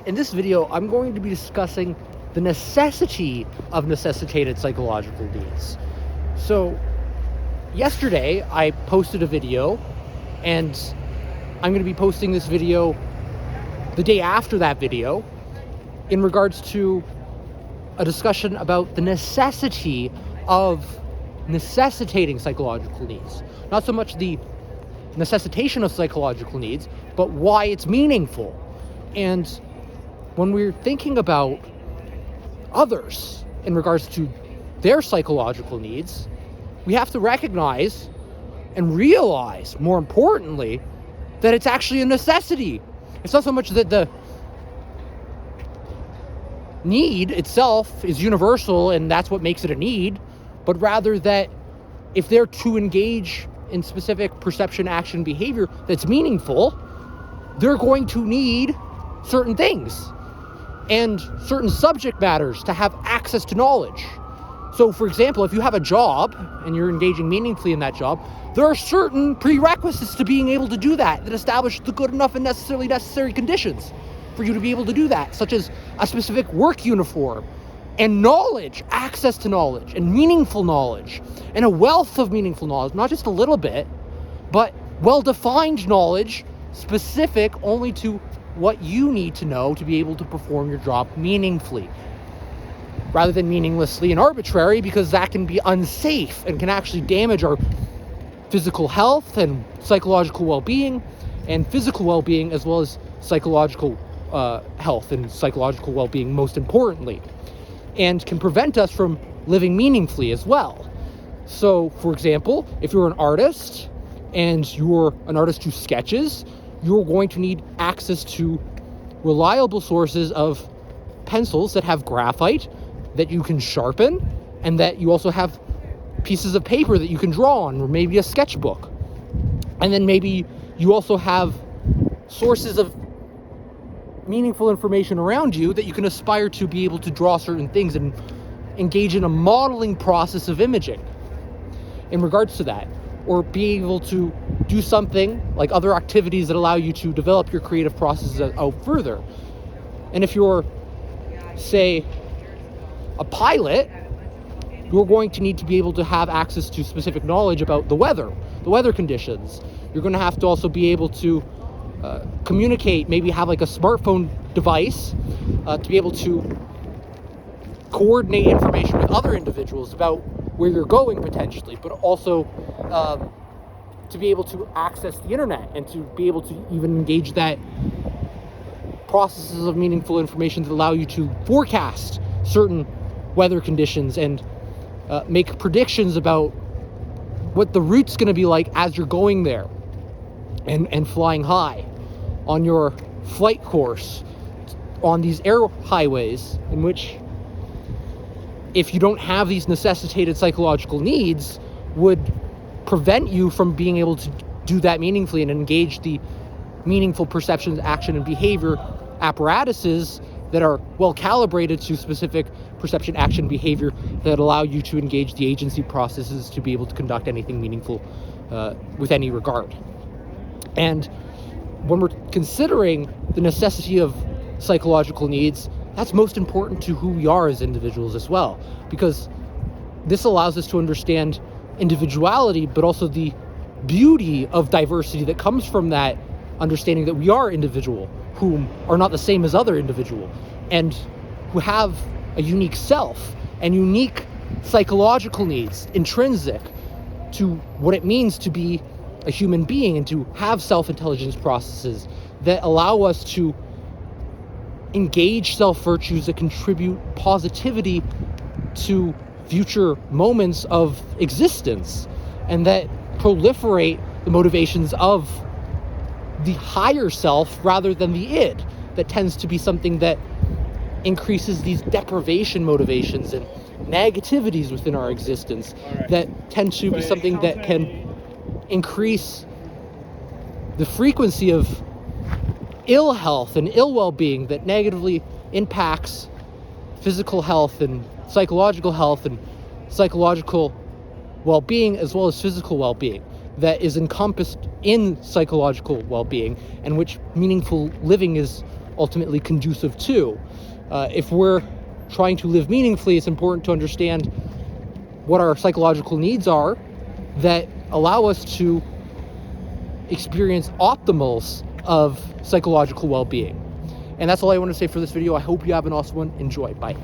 In this video, I'm going to be discussing the necessity of necessitated psychological needs. So, yesterday, I posted a video, and I'm going to be posting this video the day after that video in regards to a discussion about the necessity of necessitating psychological needs. Not so much the necessitation of psychological needs, but why it's meaningful. And when we're thinking about others in regards to their psychological needs, we have to recognize and realize, more importantly, that it's actually a necessity. It's not so much that the need itself is universal and that's what makes it a need, but rather that if they're to engage in specific perception, action, behavior that's meaningful, they're going to need certain things and certain subject matters to have access to knowledge. So, for example, if you have a job and you're engaging meaningfully in that job, there are certain prerequisites to being able to do that establish the good enough and necessary conditions for you to be able to do that, such as a specific work uniform and knowledge, access to knowledge and meaningful knowledge and a wealth of meaningful knowledge, not just a little bit, but well-defined knowledge specific only to what you need to know to be able to perform your job meaningfully, rather than meaninglessly and arbitrary, because that can be unsafe and can actually damage our physical health and psychological well-being, and physical well-being as well as psychological health and psychological well-being, most importantly, and can prevent us from living meaningfully as well. So, for example, if you're an artist and you're an artist who sketches, you're going to need access to reliable sources of pencils that have graphite that you can sharpen, and that you also have pieces of paper that you can draw on, or maybe a sketchbook. And then maybe you also have sources of meaningful information around you that you can aspire to be able to draw certain things and engage in a modeling process of imaging in regards to that, or be able to do something like other activities that allow you to develop your creative processes out further. And if you're, say, a pilot, you're going to need to be able to have access to specific knowledge about the weather conditions. You're going to have to also be able to communicate, maybe have like a smartphone device to be able to coordinate information with other individuals about where you're going potentially, but also to be able to access the internet and to be able to even engage that processes of meaningful information that allow you to forecast certain weather conditions and make predictions about what the route's going to be like as you're going there and flying high on your flight course on these air highways, in which, if you don't have these necessitated psychological needs, would prevent you from being able to do that meaningfully and engage the meaningful perceptions, action, and behavior apparatuses that are well calibrated to specific perception, action, behavior that allow you to engage the agency processes to be able to conduct anything meaningful with any regard. And when we're considering the necessity of psychological needs, that's most important to who we are as individuals as well, because this allows us to understand individuality, but also the beauty of diversity that comes from that understanding that we are individual, whom are not the same as other individual, and who have a unique self and unique psychological needs, intrinsic to what it means to be a human being and to have self-intelligence processes that allow us to engage self-virtues that contribute positivity to future moments of existence, and that proliferate the motivations of the higher self rather than the id, that tends to be something that increases these deprivation motivations and negativities within our existence, that tend to be something that can increase the frequency of ill health and ill well-being that negatively impacts physical health and psychological well-being, as well as physical well-being, that is encompassed in psychological well-being, and which meaningful living is ultimately conducive to. If we're trying to live meaningfully, it's important to understand what our psychological needs are that allow us to experience optimals of psychological well-being. And that's all I want to say for this video. I hope you have an awesome one. Enjoy. Bye.